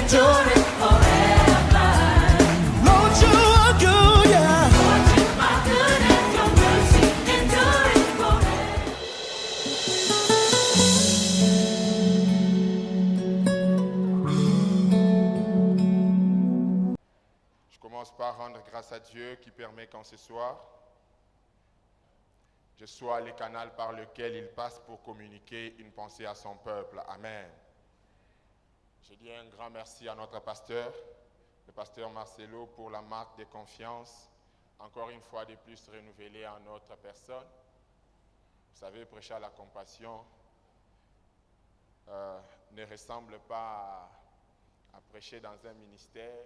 endureth forever. Lord, you are good, yeah. Lord, you are good and your mercy endureth forever. Je commence par rendre grâce à Dieu qui permet qu'en ce soir, je sois le canal par lequel il passe pour communiquer une pensée à son peuple. Amen. Je dis un grand merci à notre pasteur, le pasteur Marcelo, pour la marque de confiance, encore une fois de plus renouvelée en notre personne. Vous savez, prêcher à la compassion ne ressemble pas à prêcher dans un ministère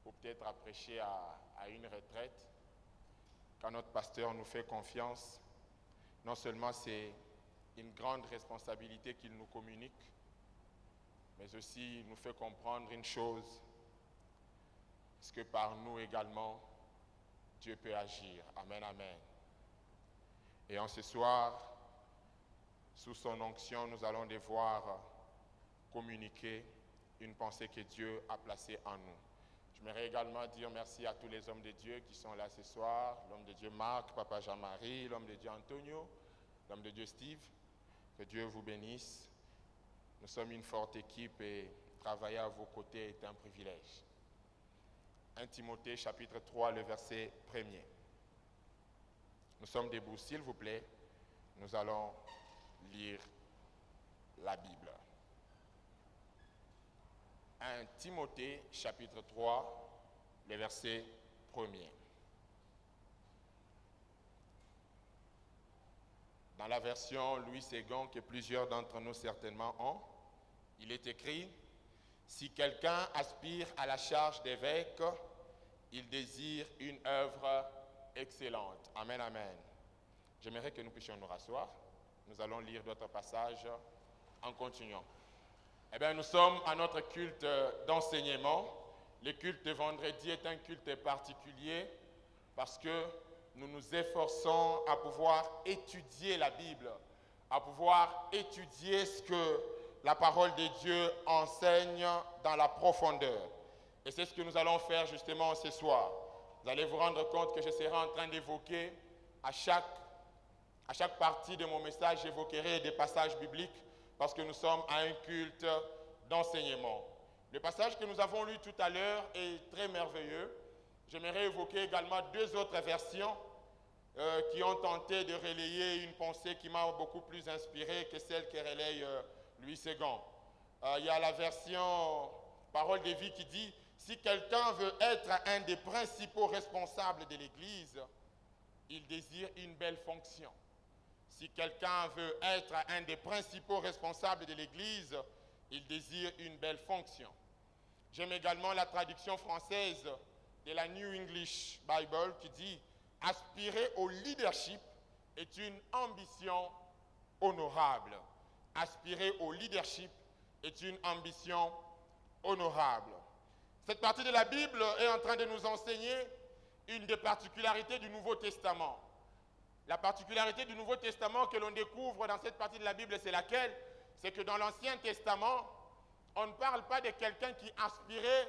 ou peut-être à prêcher à une retraite. Quand notre pasteur nous fait confiance, non seulement c'est une grande responsabilité qu'il nous communique, mais aussi il nous fait comprendre une chose, c'est que par nous également, Dieu peut agir. Amen, amen. Et en ce soir, sous son onction, nous allons devoir communiquer une pensée que Dieu a placée en nous. J'aimerais également dire merci à tous les hommes de Dieu qui sont là ce soir, l'homme de Dieu Marc, Papa Jean-Marie, l'homme de Dieu Antonio, l'homme de Dieu Steve. Que Dieu vous bénisse. Nous sommes une forte équipe et travailler à vos côtés est un privilège. 1 Timothée chapitre 3, le verset 1er. Nous sommes debout, s'il vous plaît. Nous allons lire la Bible. 1 Timothée chapitre 3, le verset 1er. Dans la version Louis II que plusieurs d'entre nous certainement ont, il est écrit « Si quelqu'un aspire à la charge d'évêque, il désire une œuvre excellente. » Amen, amen. J'aimerais que nous puissions nous rasseoir. Nous allons lire d'autres passages en continuant. Eh bien, nous sommes à notre culte d'enseignement. Le culte de vendredi est un culte particulier parce que nous nous efforçons à pouvoir étudier la Bible, à pouvoir étudier ce que la parole de Dieu enseigne dans la profondeur. Et c'est ce que nous allons faire justement ce soir. Vous allez vous rendre compte que je serai en train d'évoquer à chaque partie de mon message, j'évoquerai des passages bibliques parce que nous sommes à un culte d'enseignement. Le passage que nous avons lu tout à l'heure est très merveilleux. J'aimerais évoquer également deux autres versions qui ont tenté de relayer une pensée qui m'a beaucoup plus inspiré que celle que relaye Louis II. Il y a la version Parole de vie qui dit « Si quelqu'un veut être un des principaux responsables de l'Église, il désire une belle fonction. » Si quelqu'un veut être un des principaux responsables de l'Église, il désire une belle fonction. J'aime également la traduction française de la New English Bible qui dit « Aspirer au leadership est une ambition honorable. » Aspirer au leadership est une ambition honorable. Cette partie de la Bible est en train de nous enseigner une des particularités du Nouveau Testament. La particularité du Nouveau Testament que l'on découvre dans cette partie de la Bible, c'est laquelle? C'est que dans l'Ancien Testament, on ne parle pas de quelqu'un qui aspirait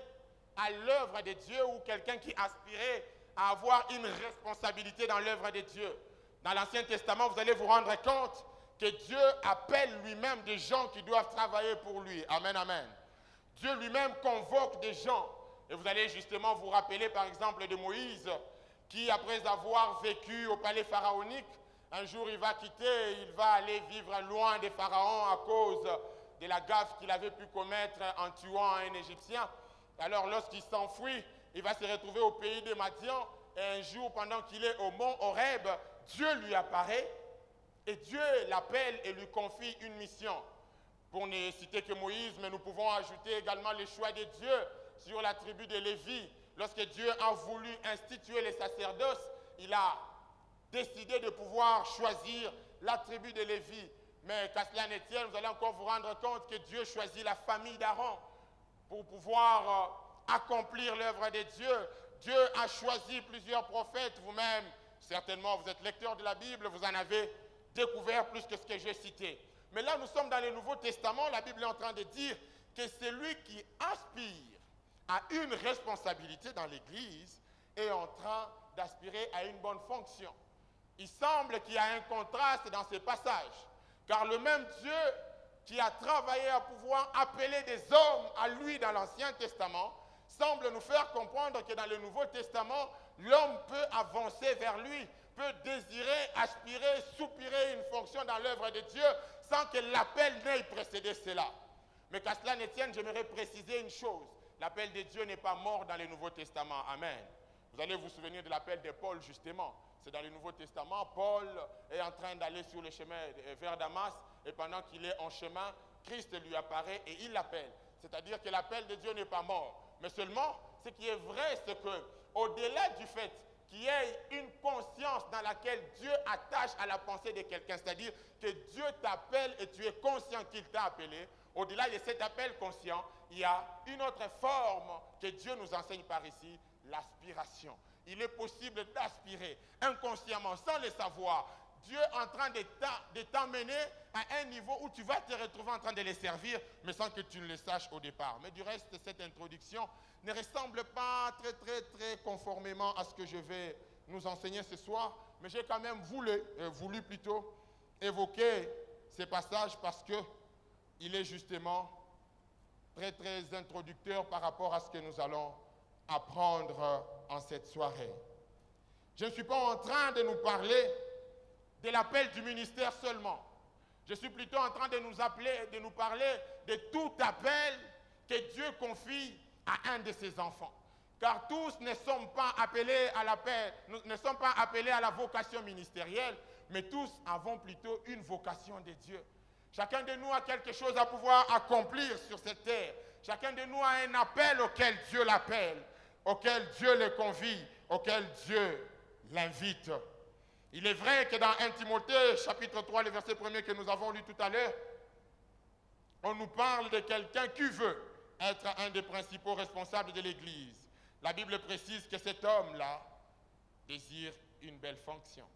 à l'œuvre de Dieu ou quelqu'un qui aspirait à avoir une responsabilité dans l'œuvre de Dieu. Dans l'Ancien Testament, vous allez vous rendre compte que Dieu appelle lui-même des gens qui doivent travailler pour lui. Amen, amen. Dieu lui-même convoque des gens. Et vous allez justement vous rappeler par exemple de Moïse, qui après avoir vécu au palais pharaonique, un jour il va quitter, il va aller vivre loin des pharaons à cause de la gaffe qu'il avait pu commettre en tuant un Égyptien. Alors lorsqu'il s'enfuit, il va se retrouver au pays de Madian, et un jour pendant qu'il est au mont Horeb, Dieu lui apparaît, et Dieu l'appelle et lui confie une mission. Pour ne citer que Moïse, mais nous pouvons ajouter également le choix de Dieu sur la tribu de Lévi. Lorsque Dieu a voulu instituer les sacerdoces, il a décidé de pouvoir choisir la tribu de Lévi. Mais qu'à cela ne tienne, vous allez encore vous rendre compte que Dieu choisit la famille d'Aaron pour pouvoir accomplir l'œuvre de Dieu. Dieu a choisi plusieurs prophètes. Vous-même, certainement, vous êtes lecteur de la Bible, vous en avez découvert plus que ce que j'ai cité. Mais là, nous sommes dans le Nouveau Testament. La Bible est en train de dire que celui qui aspire à une responsabilité dans l'Église est en train d'aspirer à une bonne fonction. Il semble qu'il y a un contraste dans ces passages, car le même Dieu qui a travaillé à pouvoir appeler des hommes à lui dans l'Ancien Testament semble nous faire comprendre que dans le Nouveau Testament, l'homme peut avancer vers lui, peut désirer, aspirer, soupirer une fonction dans l'œuvre de Dieu sans que l'appel n'ait précédé cela. Mais qu'à cela ne tienne, j'aimerais préciser une chose. L'appel de Dieu n'est pas mort dans le Nouveau Testament. Amen. Vous allez vous souvenir de l'appel de Paul, justement. C'est dans le Nouveau Testament. Paul est en train d'aller sur le chemin vers Damas, et pendant qu'il est en chemin, Christ lui apparaît et il l'appelle. C'est-à-dire que l'appel de Dieu n'est pas mort. Mais seulement, ce qui est vrai, c'est que, au-delà du fait qu'il y ait une conscience dans laquelle Dieu attache à la pensée de quelqu'un, c'est-à-dire que Dieu t'appelle et tu es conscient qu'il t'a appelé, au-delà de cet appel conscient, il y a une autre forme que Dieu nous enseigne par ici, l'aspiration. Il est possible d'aspirer inconsciemment, sans le savoir. Dieu est en train de t'emmener à un niveau où tu vas te retrouver en train de les servir, mais sans que tu ne le saches au départ. Mais du reste, cette introduction ne ressemble pas très conformément à ce que je vais nous enseigner ce soir, mais j'ai quand même voulu plutôt évoquer ces passages parce qu'il est justement très introducteur par rapport à ce que nous allons apprendre en cette soirée. Je ne suis pas en train de nous parler de l'appel du ministère seulement. Je suis plutôt en train de nous parler de tout appel que Dieu confie à un de ses enfants. Car tous ne sont pas appelés à l'appel, ne sont pas appelés à la vocation ministérielle, mais tous avons plutôt une vocation de Dieu. Chacun de nous a quelque chose à pouvoir accomplir sur cette terre. Chacun de nous a un appel auquel Dieu l'appelle, auquel Dieu le convie, auquel Dieu l'invite. Il est vrai que dans 1 Timothée, chapitre 3, le verset 1er que nous avons lu tout à l'heure, on nous parle de quelqu'un qui veut être un des principaux responsables de l'Église. La Bible précise que cet homme-là désire une belle fonction.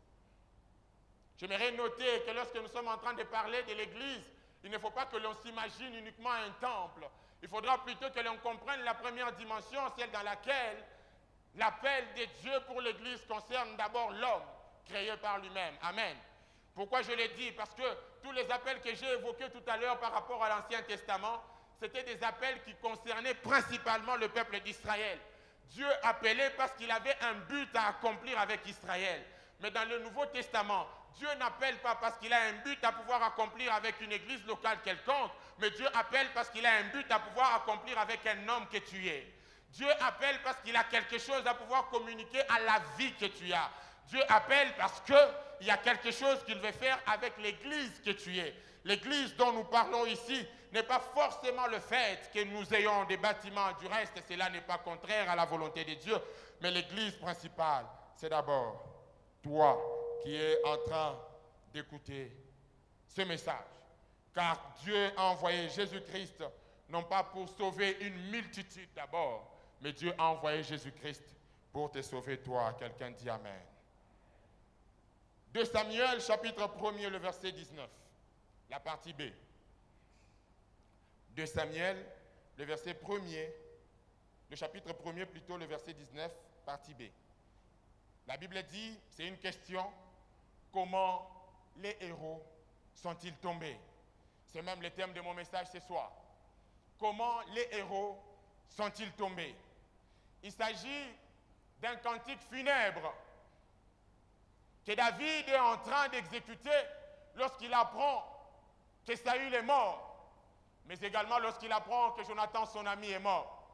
J'aimerais noter que lorsque nous sommes en train de parler de l'Église, il ne faut pas que l'on s'imagine uniquement un temple. Il faudra plutôt que l'on comprenne la première dimension, celle dans laquelle l'appel de Dieu pour l'Église concerne d'abord l'homme, créé par lui-même. Amen. Pourquoi je l'ai dit? Parce que tous les appels que j'ai évoqués tout à l'heure par rapport à l'Ancien Testament, c'était des appels qui concernaient principalement le peuple d'Israël. Dieu appelait parce qu'il avait un but à accomplir avec Israël. Mais dans le Nouveau Testament, Dieu n'appelle pas parce qu'il a un but à pouvoir accomplir avec une église locale quelconque, mais Dieu appelle parce qu'il a un but à pouvoir accomplir avec un homme que tu es. Dieu appelle parce qu'il a quelque chose à pouvoir communiquer à la vie que tu as. Dieu appelle parce qu'il y a quelque chose qu'il veut faire avec l'église que tu es. L'église dont nous parlons ici n'est pas forcément le fait que nous ayons des bâtiments. Du reste, cela n'est pas contraire à la volonté de Dieu. Mais l'église principale, c'est d'abord toi qui es en train d'écouter ce message. Car Dieu a envoyé Jésus-Christ, non pas pour sauver une multitude d'abord, mais Dieu a envoyé Jésus-Christ pour te sauver toi. Quelqu'un dit Amen. 2 Samuel, chapitre 1er, le verset 19, la partie B. 2 Samuel, le verset 1er, le chapitre 1er plutôt, le verset 19, partie B. La Bible dit, c'est une question, comment les héros sont-ils tombés? C'est même le thème de mon message ce soir. Comment les héros sont-ils tombés? Il s'agit d'un cantique funèbre que David est en train d'exécuter lorsqu'il apprend que Saül est mort, mais également lorsqu'il apprend que Jonathan, son ami, est mort.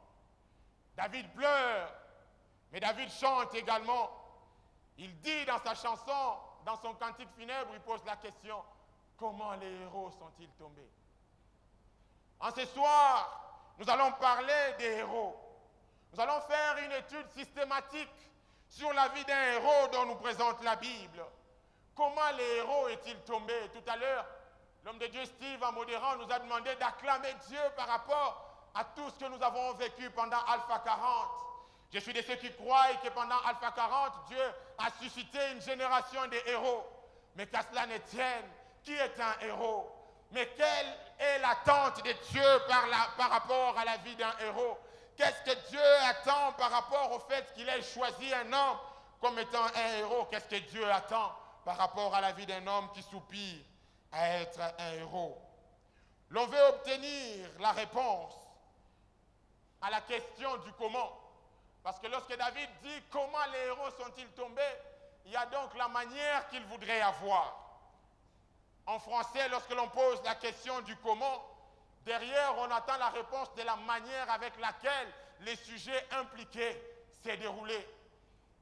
David pleure, mais David chante également. Il dit dans sa chanson, dans son cantique funèbre, il pose la question, comment les héros sont-ils tombés? En ce soir, nous allons parler des héros. Nous allons faire une étude systématique sur la vie d'un héros dont nous présente la Bible. Comment les héros est-il tombé? Tout à l'heure, l'homme de Dieu Steve, en modérant, nous a demandé d'acclamer Dieu par rapport à tout ce que nous avons vécu pendant Alpha 40. Je suis de ceux qui croient que pendant Alpha 40, Dieu a suscité une génération de héros. Mais qu'à cela ne tienne, qui est un héros? Mais quelle est l'attente de Dieu par rapport à la vie d'un héros? Qu'est-ce que Dieu attend par rapport au fait qu'il ait choisi un homme comme étant un héros? Qu'est-ce que Dieu attend par rapport à la vie d'un homme qui soupire à être un héros? L'on veut obtenir la réponse à la question du comment. Parce que lorsque David dit comment les héros sont-ils tombés, il y a donc la manière qu'il voudrait avoir. En français, lorsque l'on pose la question du comment, derrière on attend la réponse de la manière avec laquelle les sujets impliqués s'est déroulé.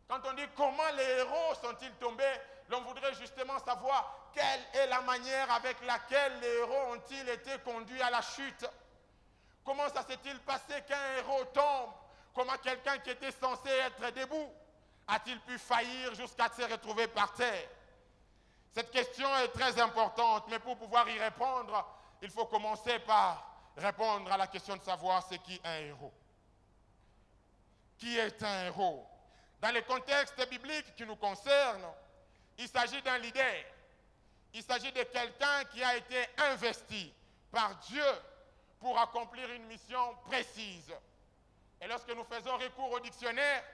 Quand on dit comment les héros sont-ils tombés, l'on voudrait justement savoir quelle est la manière avec laquelle les héros ont-ils été conduits à la chute. Comment ça s'est-il passé qu'un héros tombe? Comment quelqu'un qui était censé être debout a-t-il pu faillir jusqu'à se retrouver par terre? Cette question est très importante, mais pour pouvoir y répondre, il faut commencer par répondre à la question de savoir c'est qui un héros. Qui est un héros? Dans le contexte biblique qui nous concerne, il s'agit d'un leader. Il s'agit de quelqu'un qui a été investi par Dieu pour accomplir une mission précise. Et lorsque nous faisons recours au dictionnaire,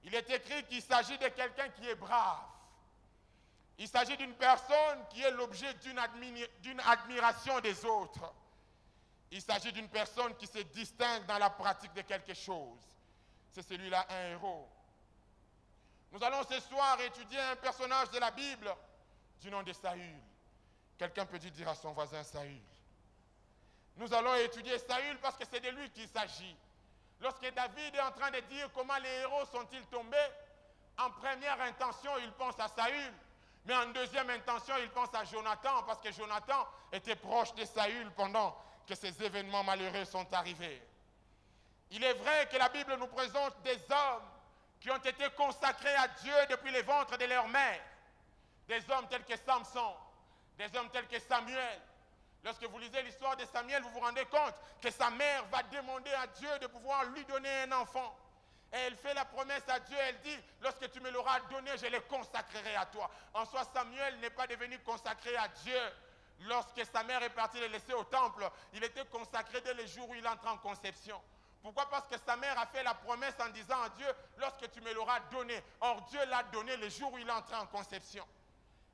il est écrit qu'il s'agit de quelqu'un qui est brave. Il s'agit d'une personne qui est l'objet d'une admiration des autres. Il s'agit d'une personne qui se distingue dans la pratique de quelque chose. C'est celui-là un héros. Nous allons ce soir étudier un personnage de la Bible du nom de Saül. Quelqu'un peut dire à son voisin Saül. Nous allons étudier Saül parce que c'est de lui qu'il s'agit. Lorsque David est en train de dire comment les héros sont-ils tombés, en première intention, il pense à Saül. Mais en deuxième intention, il pense à Jonathan, parce que Jonathan était proche de Saül pendant que ces événements malheureux sont arrivés. Il est vrai que la Bible nous présente des hommes qui ont été consacrés à Dieu depuis les ventres de leur mère. Des hommes tels que Samson, des hommes tels que Samuel. Lorsque vous lisez l'histoire de Samuel, vous vous rendez compte que sa mère va demander à Dieu de pouvoir lui donner un enfant. Et elle fait la promesse à Dieu, elle dit, lorsque tu me l'auras donné, je le consacrerai à toi. En soi, Samuel n'est pas devenu consacré à Dieu. Lorsque sa mère est partie le laisser au temple, il était consacré dès le jour où il entre en conception. Pourquoi? Parce que sa mère a fait la promesse en disant à Dieu, lorsque tu me l'auras donné. Or, Dieu l'a donné le jour où il entré en conception.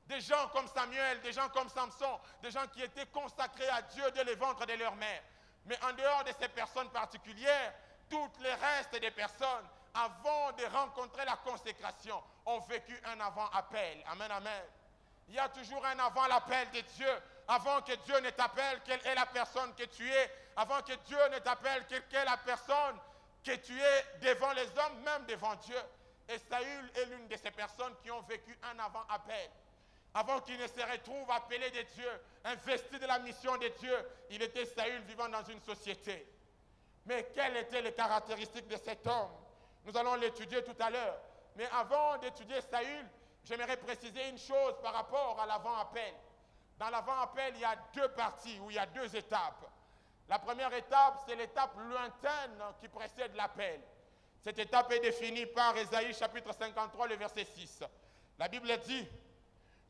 Des gens comme Samuel, des gens comme Samson, des gens qui étaient consacrés à Dieu dès le ventre de leur mère. Mais en dehors de ces personnes particulières, toutes les restes des personnes, avant de rencontrer la consécration, ont vécu un avant-appel. Amen, amen. Il y a toujours un avant l'appel de Dieu. Avant que Dieu ne t'appelle, quelle est la personne que tu es? Avant que Dieu ne t'appelle, quelle est la personne que tu es devant les hommes, même devant Dieu? Et Saül est l'une de ces personnes qui ont vécu un avant-appel. Avant qu'il ne se retrouve appelé de Dieu, investi de la mission de Dieu, il était Saül vivant dans une société. Mais quelles étaient les caractéristiques de cet homme? Nous allons l'étudier tout à l'heure. Mais avant d'étudier Saül, j'aimerais préciser une chose par rapport à l'avant-appel. Dans l'avant-appel, il y a deux parties, ou il y a deux étapes. La première étape, c'est l'étape lointaine qui précède l'appel. Cette étape est définie par Ésaïe chapitre 53, le verset 6. La Bible dit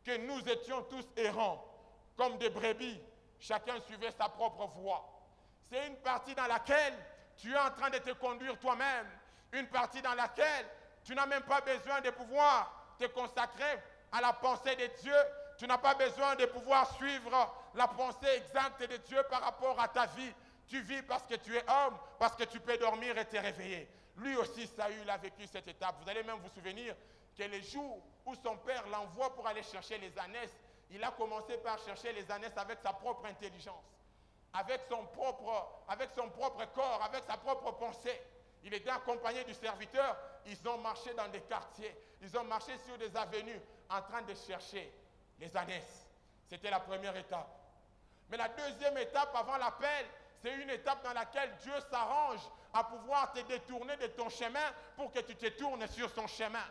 que nous étions tous errants, comme des brebis, chacun suivait sa propre voie. C'est une partie dans laquelle tu es en train de te conduire toi-même, une partie dans laquelle tu n'as même pas besoin de pouvoir te consacrer à la pensée de Dieu, tu n'as pas besoin de pouvoir suivre la pensée exacte de Dieu par rapport à ta vie. Tu vis parce que tu es homme, parce que tu peux dormir et te réveiller. Lui aussi, Saül a vécu cette étape. Vous allez même vous souvenir que les jours où son père l'envoie pour aller chercher les ânesses, il a commencé par chercher les ânesses avec sa propre intelligence, avec son propre corps, avec sa propre pensée. Il était accompagné du serviteur, ils ont marché dans des quartiers, ils ont marché sur des avenues en train de chercher les ânesses. C'était la première étape. Mais la deuxième étape avant l'appel, c'est une étape dans laquelle Dieu s'arrange à pouvoir te détourner de ton chemin pour que tu te tournes sur son chemin.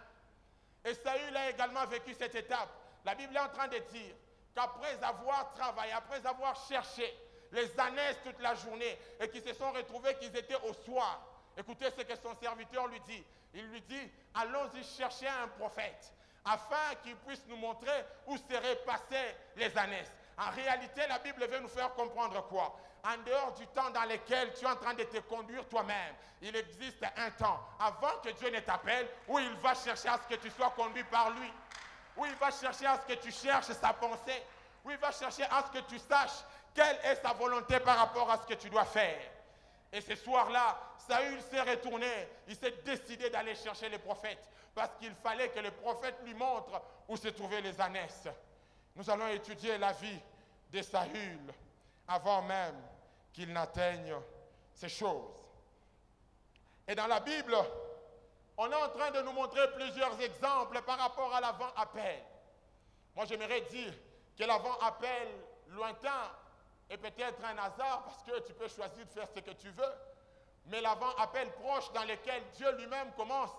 Et Saül a également vécu cette étape. La Bible est en train de dire qu'après avoir travaillé, après avoir cherché les ânesses toute la journée et qu'ils se sont retrouvés qu'ils étaient au soir, écoutez ce que son serviteur lui dit. Il lui dit, allons-y chercher un prophète afin qu'il puisse nous montrer où seraient passées les ânesses, En réalité, la Bible veut nous faire comprendre quoi? En dehors du temps dans lequel tu es en train de te conduire toi-même, il existe un temps avant que Dieu ne t'appelle où il va chercher à ce que tu sois conduit par lui, où il va chercher à ce que tu cherches sa pensée, où il va chercher à ce que tu saches quelle est sa volonté par rapport à ce que tu dois faire. Et ce soir-là, Saül s'est retourné, il s'est décidé d'aller chercher les prophètes parce qu'il fallait que les prophètes lui montrent où se trouvaient les ânesses. Nous allons étudier la vie de Saül avant même qu'il n'atteigne ces choses. Et dans la Bible, on est en train de nous montrer plusieurs exemples par rapport à l'avant-appel. Moi, j'aimerais dire que l'avant-appel lointain est peut-être un hasard parce que tu peux choisir de faire ce que tu veux, mais l'avant-appel proche dans lequel Dieu lui-même commence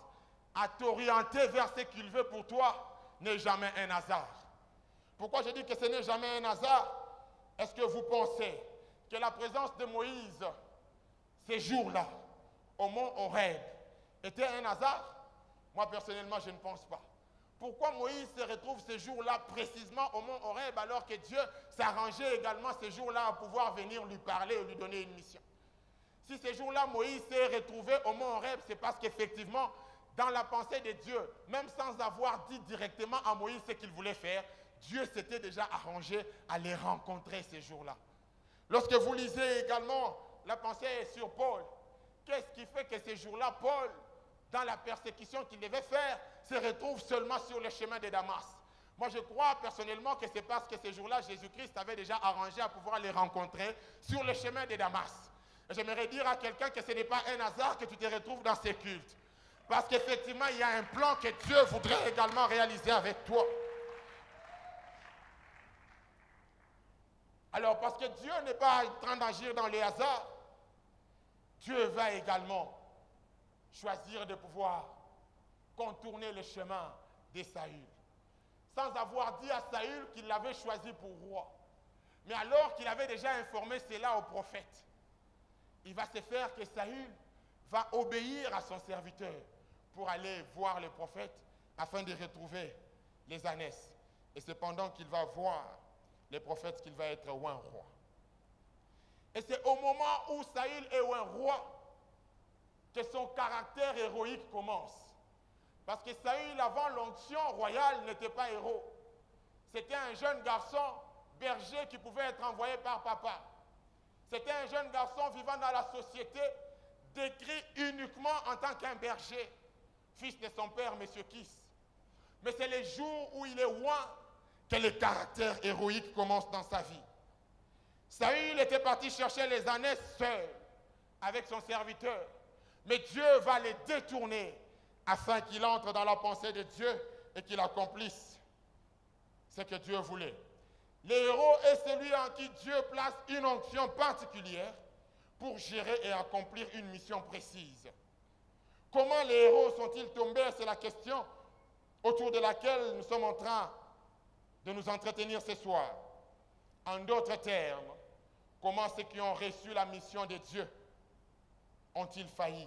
à t'orienter vers ce qu'il veut pour toi n'est jamais un hasard. Pourquoi je dis que ce n'est jamais un hasard? Est-ce que vous pensez que la présence de Moïse ces jours-là au mont Horeb était un hasard? Moi personnellement je ne pense pas. Pourquoi Moïse se retrouve ces jours-là précisément au mont Horeb alors que Dieu s'arrangeait également ces jours-là à pouvoir venir lui parler et lui donner une mission? Si ces jours-là Moïse s'est retrouvé au mont Horeb, c'est parce qu'effectivement dans la pensée de Dieu, même sans avoir dit directement à Moïse ce qu'il voulait faire, Dieu s'était déjà arrangé à les rencontrer ces jours-là. Lorsque vous lisez également la pensée sur Paul, qu'est-ce qui fait que ces jours-là, Paul, dans la persécution qu'il devait faire, se retrouve seulement sur le chemin de Damas? Moi, je crois personnellement que c'est parce que ces jours-là, Jésus-Christ avait déjà arrangé à pouvoir les rencontrer sur le chemin de Damas. J'aimerais dire à quelqu'un que ce n'est pas un hasard que tu te retrouves dans ces cultes. Parce qu'effectivement, il y a un plan que Dieu voudrait également réaliser avec toi. Alors, parce que Dieu n'est pas en train d'agir dans les hasards, Dieu va également choisir de pouvoir contourner le chemin de Saül, sans avoir dit à Saül qu'il l'avait choisi pour roi. Mais alors qu'il avait déjà informé cela au prophète, il va se faire que Saül va obéir à son serviteur pour aller voir le prophète afin de retrouver les ânesses. Et c'est pendant qu'il va voir les prophètes qu'il va être oint roi. Et c'est au moment où Saül est oint roi que son caractère héroïque commence. Parce que Saül, avant l'onction royale, n'était pas héros. C'était un jeune garçon berger qui pouvait être envoyé par papa. C'était un jeune garçon vivant dans la société, décrit uniquement en tant qu'un berger, fils de son père, M. Kiss. Mais c'est les jours où il est oint que le caractère héroïque commence dans sa vie. Saül était parti chercher les ânesses seul, avec son serviteur. Mais Dieu va les détourner afin qu'il entre dans la pensée de Dieu et qu'il accomplisse ce que Dieu voulait. Le héros est celui en qui Dieu place une onction particulière pour gérer et accomplir une mission précise. Comment les héros sont-ils tombés? C'est la question autour de laquelle nous sommes en train de nous entretenir ce soir. En d'autres termes, comment ceux qui ont reçu la mission de Dieu ont-ils failli?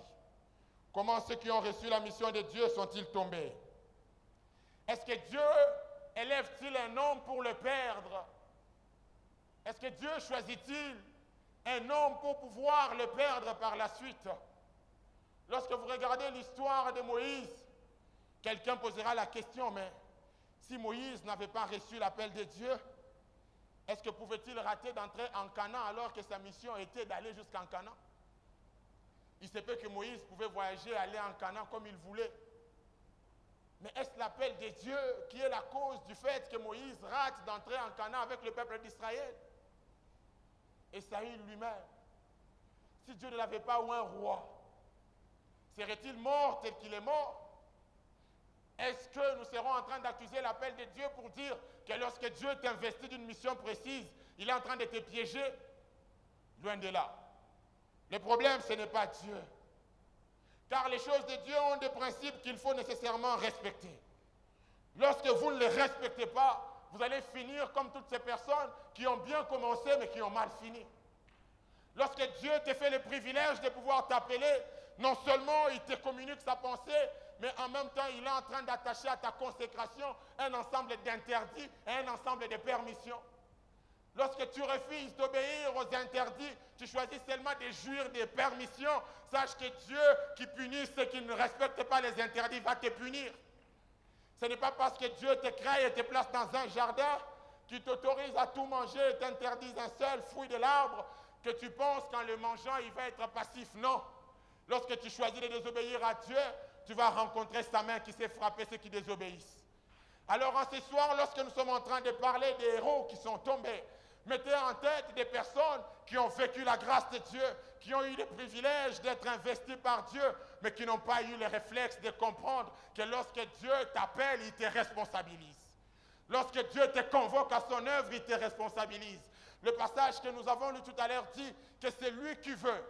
Comment ceux qui ont reçu la mission de Dieu sont-ils tombés? Est-ce que Dieu élève-t-il un homme pour le perdre? Est-ce que Dieu choisit-il un homme pour pouvoir le perdre par la suite? Lorsque vous regardez l'histoire de Moïse, quelqu'un posera la question, mais si Moïse n'avait pas reçu l'appel de Dieu, est-ce que pouvait-il rater d'entrer en Canaan alors que sa mission était d'aller jusqu'en Canaan? Il se peut que Moïse pouvait voyager, aller en Canaan comme il voulait. Mais est-ce l'appel de Dieu qui est la cause du fait que Moïse rate d'entrer en Canaan avec le peuple d'Israël? Et Saül lui-même, si Dieu ne l'avait pas oint roi, serait-il mort tel qu'il est mort? Est-ce que nous serons en train d'accuser l'appel de Dieu pour dire que lorsque Dieu t'investit d'une mission précise, il est en train de te piéger? Loin de là. Le problème, ce n'est pas Dieu. Car les choses de Dieu ont des principes qu'il faut nécessairement respecter. Lorsque vous ne les respectez pas, vous allez finir comme toutes ces personnes qui ont bien commencé mais qui ont mal fini. Lorsque Dieu te fait le privilège de pouvoir t'appeler, non seulement il te communique sa pensée, mais en même temps il est en train d'attacher à ta consécration un ensemble d'interdits et un ensemble de permissions. Lorsque tu refuses d'obéir aux interdits, tu choisis seulement de jouir des permissions. Sache que Dieu qui punit ceux qui ne respectent pas les interdits va te punir. Ce n'est pas parce que Dieu te crée et te place dans un jardin, qui t'autorise à tout manger et t'interdise un seul fruit de l'arbre, que tu penses qu'en le mangeant, il va être passif. Non. Lorsque tu choisis de désobéir à Dieu, tu vas rencontrer sa main qui sait frapper ceux qui désobéissent. Alors en ce soir, lorsque nous sommes en train de parler des héros qui sont tombés, mettez en tête des personnes qui ont vécu la grâce de Dieu, qui ont eu le privilège d'être investis par Dieu, mais qui n'ont pas eu le réflexe de comprendre que lorsque Dieu t'appelle, il te responsabilise. Lorsque Dieu te convoque à son œuvre, il te responsabilise. Le passage que nous avons lu tout à l'heure dit que c'est lui qui veut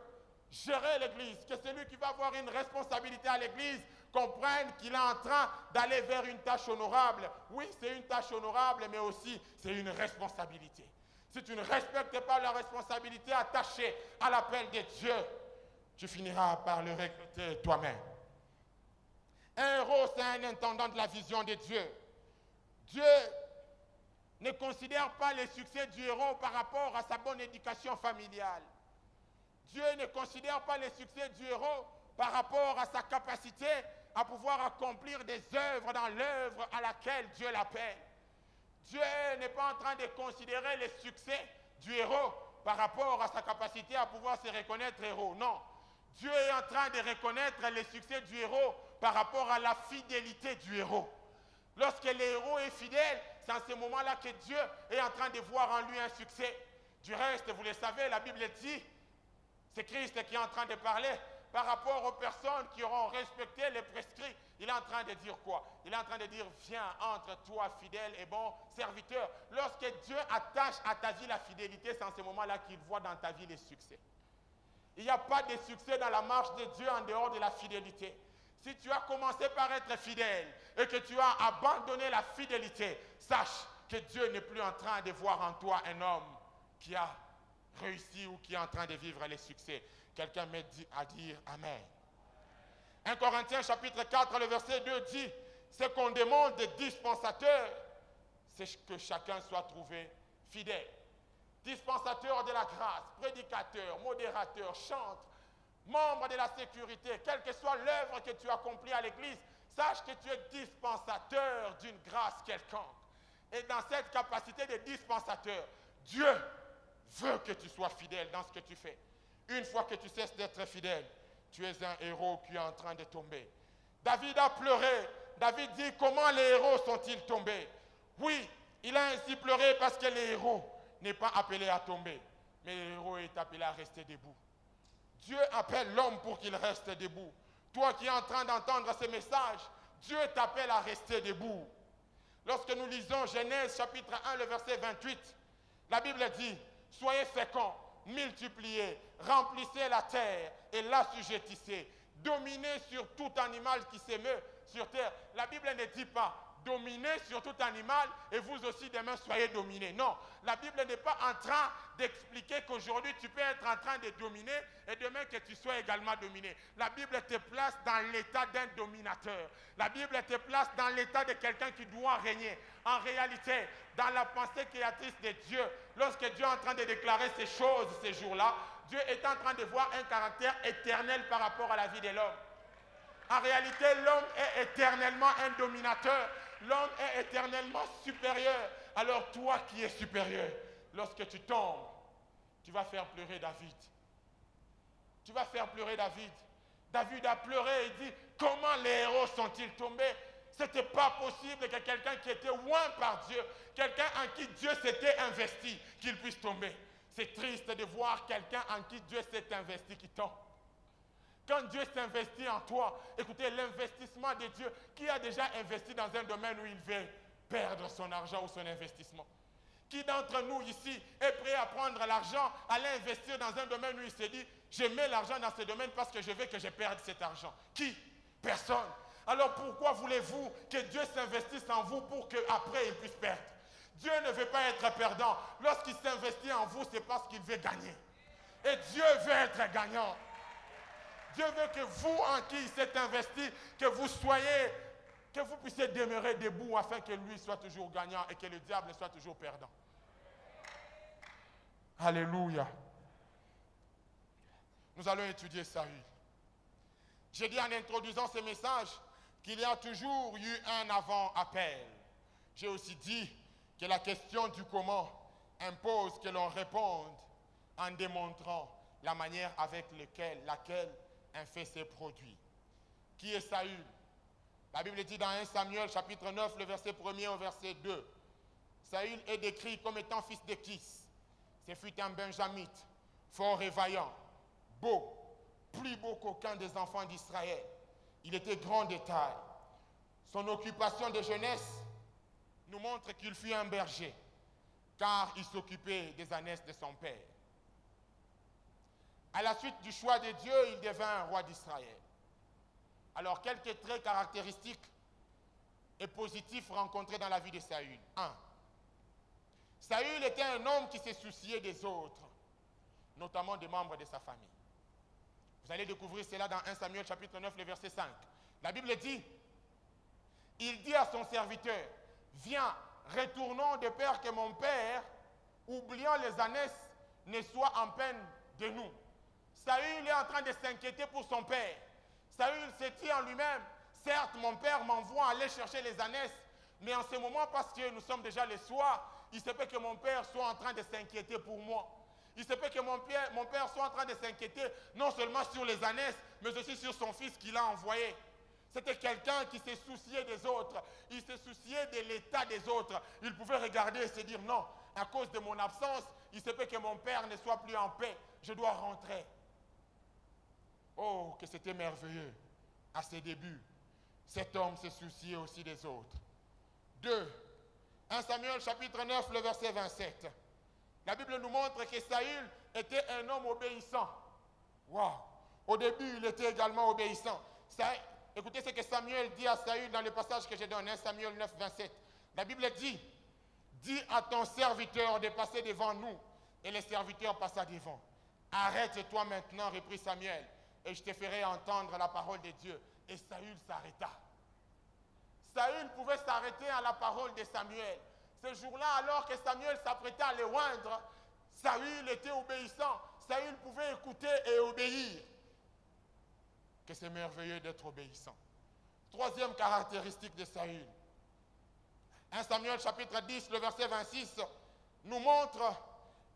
gérer l'Église, que c'est lui qui va avoir une responsabilité à l'Église, comprenne qu'il est en train d'aller vers une tâche honorable. Oui, c'est une tâche honorable, mais aussi c'est une responsabilité. Si tu ne respectes pas la responsabilité attachée à l'appel de Dieu, tu finiras par le regretter toi-même. Un héros, c'est un intendant de la vision de Dieu. Dieu ne considère pas le succès du héros par rapport à sa bonne éducation familiale. Dieu ne considère pas le succès du héros par rapport à sa capacité à pouvoir accomplir des œuvres dans l'œuvre à laquelle Dieu l'appelle. Dieu n'est pas en train de considérer le succès du héros par rapport à sa capacité à pouvoir se reconnaître héros. Non. Dieu est en train de reconnaître le succès du héros par rapport à la fidélité du héros. Lorsque le héros est fidèle, c'est en ce moment-là que Dieu est en train de voir en lui un succès. Du reste, vous le savez, la Bible dit, c'est Christ qui est en train de parler par rapport aux personnes qui auront respecté les prescrits. Il est en train de dire quoi? Il est en train de dire, viens entre toi, fidèle et bon serviteur. Lorsque Dieu attache à ta vie la fidélité, c'est en ce moment-là qu'il voit dans ta vie les succès. Il n'y a pas de succès dans la marche de Dieu en dehors de la fidélité. Si tu as commencé par être fidèle et que tu as abandonné la fidélité, sache que Dieu n'est plus en train de voir en toi un homme qui a réussi ou qui est en train de vivre les succès. Quelqu'un m'aide à dire Amen. 1 Corinthiens chapitre 4, le verset 2 dit, ce qu'on demande des dispensateurs, c'est que chacun soit trouvé fidèle. Dispensateur de la grâce, prédicateur, modérateur, chantre, membre de la sécurité, quelle que soit l'œuvre que tu accomplis à l'église, sache que tu es dispensateur d'une grâce quelconque. Et dans cette capacité de dispensateur, Dieu veut que tu sois fidèle dans ce que tu fais. Une fois que tu cesses d'être fidèle, tu es un héros qui est en train de tomber. David a pleuré. David dit, comment les héros sont-ils tombés? Oui, il a ainsi pleuré parce que les héros n'est pas appelé à tomber, mais le héros est appelé à rester debout. Dieu appelle l'homme pour qu'il reste debout. Toi qui es en train d'entendre ce message, Dieu t'appelle à rester debout. Lorsque nous lisons Genèse chapitre 1, le verset 28, la Bible dit, soyez féconds, multipliez, remplissez la terre et l'assujettissez, dominez sur tout animal qui s'émeut sur terre. La Bible ne dit pas, dominez sur tout animal et vous aussi demain soyez dominés. Non, la Bible n'est pas en train d'expliquer qu'aujourd'hui tu peux être en train de dominer et demain que tu sois également dominé. La Bible te place dans l'état d'un dominateur. La Bible te place dans l'état de quelqu'un qui doit régner. En réalité, dans la pensée créatrice de Dieu, lorsque Dieu est en train de déclarer ces choses ces jours-là, Dieu est en train de voir un caractère éternel par rapport à la vie de l'homme. En réalité, l'homme est éternellement un dominateur. L'homme est éternellement supérieur. Alors toi qui es supérieur, lorsque tu tombes, tu vas faire pleurer David. Tu vas faire pleurer David. David a pleuré et dit, comment les héros sont-ils tombés? Ce n'était pas possible que quelqu'un qui était loin par Dieu, quelqu'un en qui Dieu s'était investi, qu'il puisse tomber. C'est triste de voir quelqu'un en qui Dieu s'est investi qui tombe. Quand Dieu s'investit en toi, écoutez, l'investissement de Dieu, qui a déjà investi dans un domaine où il veut perdre son argent ou son investissement? Qui d'entre nous ici est prêt à prendre l'argent, à l'investir dans un domaine où il s'est dit, je mets l'argent dans ce domaine parce que je veux que je perde cet argent? Qui? Personne. Alors pourquoi voulez-vous que Dieu s'investisse en vous pour qu'après il puisse perdre? Dieu ne veut pas être perdant. Lorsqu'il s'investit en vous, c'est parce qu'il veut gagner. Et Dieu veut être gagnant. Dieu veut que vous, en qui il s'est investi, que vous soyez, que vous puissiez demeurer debout afin que lui soit toujours gagnant et que le diable soit toujours perdant. Alléluia. Nous allons étudier Saül. J'ai dit en introduisant ce message qu'il y a toujours eu un avant-appel. J'ai aussi dit que la question du comment impose que l'on réponde en démontrant la manière avec laquelle un fait s'est produit. Qui est Saül? La Bible dit dans 1 Samuel chapitre 9, le verset 1er au verset 2. Saül est décrit comme étant fils de Kis. Ce fut un benjamite, fort et vaillant, beau, plus beau qu'aucun des enfants d'Israël. Il était grand de taille. Son occupation de jeunesse nous montre qu'il fut un berger, car il s'occupait des ânesses de son père. À la suite du choix de Dieu, il devint roi d'Israël. Alors, quelques traits caractéristiques et positifs rencontrés dans la vie de Saül. 1. Saül était un homme qui se souciait des autres, notamment des membres de sa famille. Vous allez découvrir cela dans 1 Samuel chapitre 9, le verset 5. La Bible dit, il dit à son serviteur, viens, retournons de peur que mon père, oubliant les ânesses, ne soit en peine de nous. Saül est en train de s'inquiéter pour son père. Saül se dit en lui-même, certes, mon père m'envoie aller chercher les ânesses, mais en ce moment, parce que nous sommes déjà le soir, il se peut que mon père soit en train de s'inquiéter pour moi. Il se peut que mon père soit en train de s'inquiéter non seulement sur les ânesses, mais aussi sur son fils qu'il a envoyé. C'était quelqu'un qui se souciait des autres. Il se souciait de l'état des autres. Il pouvait regarder et se dire, non, à cause de mon absence, il se peut que mon père ne soit plus en paix. Je dois rentrer. Oh, que c'était merveilleux. À ses débuts, cet homme se souciait aussi des autres. 2. 1 Samuel chapitre 9, le verset 27. La Bible nous montre que Saül était un homme obéissant. Waouh! Au début, il était également obéissant. Écoutez ce que Samuel dit à Saül dans le passage que j'ai donné, 1 Samuel 9, 27. La Bible dit, dis à ton serviteur de passer devant nous. Et le serviteur passa devant. Arrête-toi maintenant, reprit Samuel, et je te ferai entendre la parole de Dieu. Et Saül s'arrêta. Saül pouvait s'arrêter à la parole de Samuel. Ce jour-là, alors que Samuel s'apprêtait à le oindre, Saül était obéissant. Saül pouvait écouter et obéir. Que c'est merveilleux d'être obéissant. 3e caractéristique de Saül. 1 Samuel chapitre 10, le verset 26, nous montre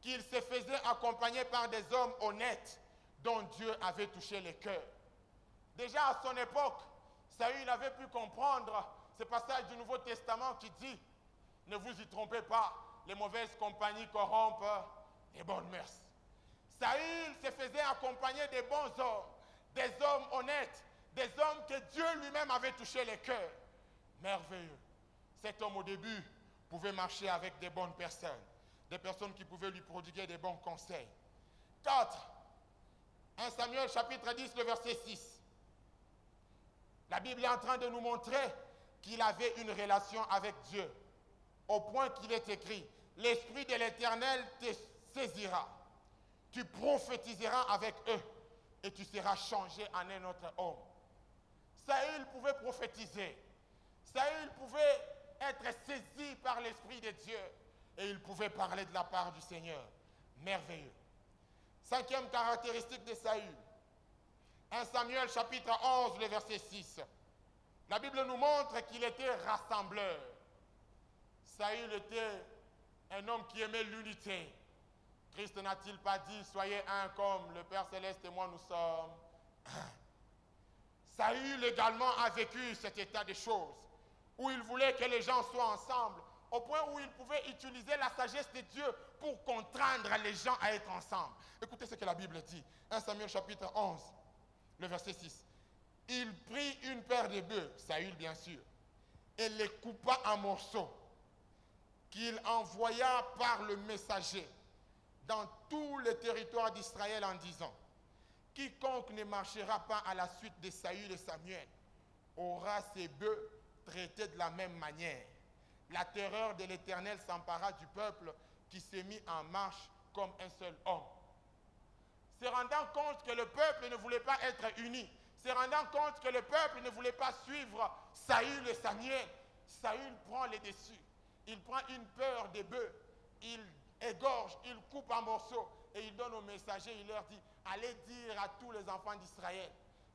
qu'il se faisait accompagner par des hommes honnêtes dont Dieu avait touché les cœurs. Déjà à son époque, Saül avait pu comprendre ce passage du Nouveau Testament qui dit « Ne vous y trompez pas, les mauvaises compagnies corrompent les bonnes mœurs. » Saül se faisait accompagner des bons hommes, des hommes honnêtes, des hommes que Dieu lui-même avait touché les cœurs. Merveilleux. Cet homme au début pouvait marcher avec des bonnes personnes, des personnes qui pouvaient lui prodiguer des bons conseils. 4. 1 Samuel chapitre 10, le verset 6. La Bible est en train de nous montrer qu'il avait une relation avec Dieu, au point qu'il est écrit, l'Esprit de l'Éternel te saisira, tu prophétiseras avec eux, et tu seras changé en un autre homme. Saül pouvait prophétiser, Saül pouvait être saisi par l'Esprit de Dieu, et il pouvait parler de la part du Seigneur. Merveilleux. 5e caractéristique de Saül. 1 Samuel chapitre 11, le verset 6. La Bible nous montre qu'il était rassembleur. Saül était un homme qui aimait l'unité. Christ n'a-t-il pas dit, soyez un comme le Père Céleste et moi nous sommes un. Saül également a vécu cet état de choses, où il voulait que les gens soient ensemble, au point où il pouvait utiliser la sagesse de Dieu pour contraindre les gens à être ensemble. Écoutez ce que la Bible dit. 1 Samuel chapitre 11, le verset 6. Il prit une paire de bœufs, Saül bien sûr, et les coupa en morceaux, qu'il envoya par le messager dans tout le territoire d'Israël en disant, quiconque ne marchera pas à la suite de Saül et Samuel aura ses bœufs traités de la même manière. La terreur de l'Éternel s'empara du peuple qui s'est mis en marche comme un seul homme. Se rendant compte que le peuple ne voulait pas être uni, se rendant compte que le peuple ne voulait pas suivre Saül et Samuel, Saül prend les dessus. Il prend une paire de bœufs, il égorge, il coupe en morceaux et il donne aux messagers, il leur dit, allez dire à tous les enfants d'Israël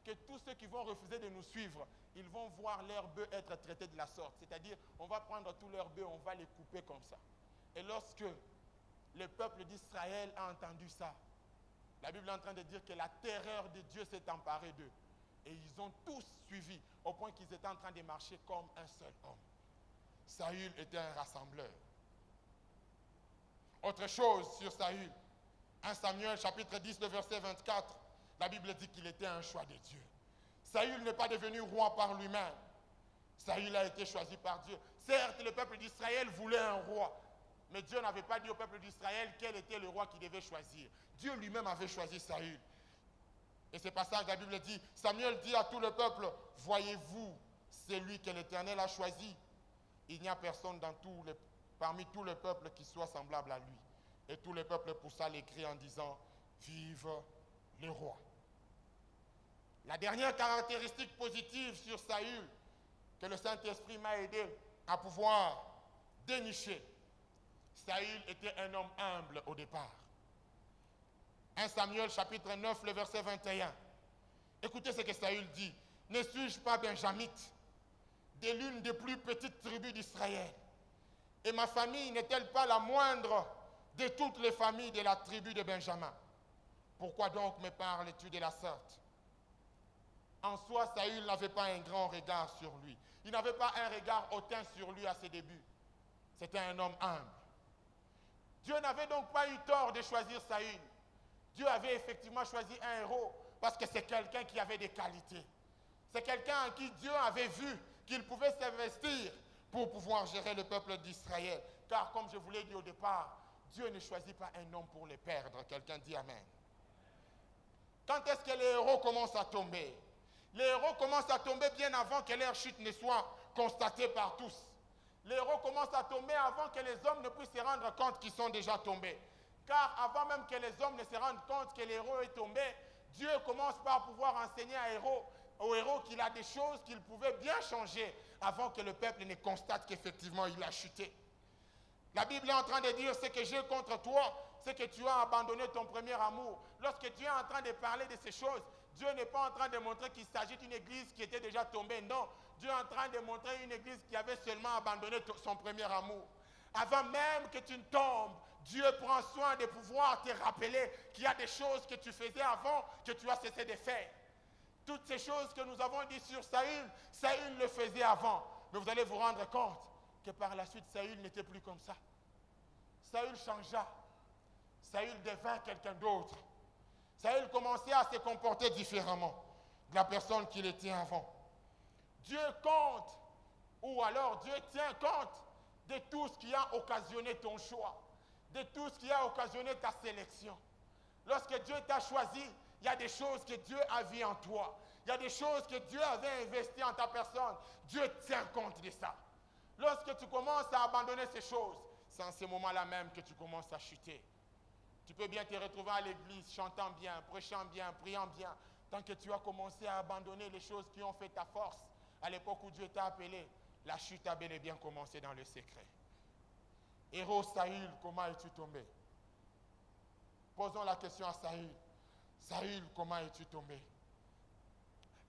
que tous ceux qui vont refuser de nous suivre, ils vont voir leurs bœufs être traités de la sorte. C'est-à-dire, on va prendre tous leurs bœufs, on va les couper comme ça. Et lorsque le peuple d'Israël a entendu ça, la Bible est en train de dire que la terreur de Dieu s'est emparée d'eux. Et ils ont tous suivi, au point qu'ils étaient en train de marcher comme un seul homme. Saül était un rassembleur. Autre chose sur Saül, 1 Samuel chapitre 10, le verset 24, la Bible dit qu'il était un choix de Dieu. Saül n'est pas devenu roi par lui-même. Saül a été choisi par Dieu. Certes, le peuple d'Israël voulait un roi, mais Dieu n'avait pas dit au peuple d'Israël quel était le roi qu'il devait choisir. Dieu lui-même avait choisi Saül. Et ce passage, la Bible dit, Samuel dit à tout le peuple, voyez-vous celui que l'Éternel a choisi. Il n'y a personne parmi tout le peuple qui soit semblable à lui. Et tout le peuple poussa les cris en disant, vive le roi. La dernière caractéristique positive sur Saül, que le Saint-Esprit m'a aidé à pouvoir dénicher, Saül était un homme humble au départ. 1 Samuel chapitre 9, le verset 21. Écoutez ce que Saül dit. Ne suis-je pas benjamite, de l'une des plus petites tribus d'Israël? Et ma famille n'est-elle pas la moindre de toutes les familles de la tribu de Benjamin? Pourquoi donc me parles-tu de la sorte? En soi, Saül n'avait pas un grand regard sur lui. Il n'avait pas un regard hautain sur lui à ses débuts. C'était un homme humble. Dieu n'avait donc pas eu tort de choisir Saül. Dieu avait effectivement choisi un héros parce que c'est quelqu'un qui avait des qualités. C'est quelqu'un en qui Dieu avait vu qu'il pouvait s'investir pour pouvoir gérer le peuple d'Israël. Car comme je vous l'ai dit au départ, Dieu ne choisit pas un homme pour le perdre. Quelqu'un dit Amen. Quand est-ce que les héros commencent à tomber? Les héros commencent à tomber bien avant que leur chute ne soit constatée par tous. Les héros commencent à tomber avant que les hommes ne puissent se rendre compte qu'ils sont déjà tombés. Car avant même que les hommes ne se rendent compte que l'héros est tombé, Dieu commence par pouvoir enseigner au héros qu'il a des choses qu'il pouvait bien changer avant que le peuple ne constate qu'effectivement il a chuté. La Bible est en train de dire ce que j'ai contre toi, c'est que tu as abandonné ton premier amour. Lorsque Dieu est en train de parler de ces choses, Dieu n'est pas en train de montrer qu'il s'agit d'une église qui était déjà tombée. Non, Dieu est en train de montrer une église qui avait seulement abandonné son premier amour. Avant même que tu ne tombes, Dieu prend soin de pouvoir te rappeler qu'il y a des choses que tu faisais avant que tu as cessé de faire. Toutes ces choses que nous avons dit sur Saül, Saül le faisait avant. Mais vous allez vous rendre compte que par la suite, Saül n'était plus comme ça. Saül changea. Saül devint quelqu'un d'autre. Saül commençait à se comporter différemment de la personne qu'il était avant. Dieu compte, ou alors Dieu tient compte de tout ce qui a occasionné ton choix, de tout ce qui a occasionné ta sélection. Lorsque Dieu t'a choisi, il y a des choses que Dieu a vues en toi. Il y a des choses que Dieu avait investies en ta personne. Dieu tient compte de ça. Lorsque tu commences à abandonner ces choses, c'est en ce moment-là même que tu commences à chuter. Tu peux bien te retrouver à l'église, chantant bien, prêchant bien, priant bien, tant que tu as commencé à abandonner les choses qui ont fait ta force. À l'époque où Dieu t'a appelé, la chute a bel et bien commencé dans le secret. Héros Saül, comment es-tu tombé? Posons la question à Saül. Saül, comment es-tu tombé?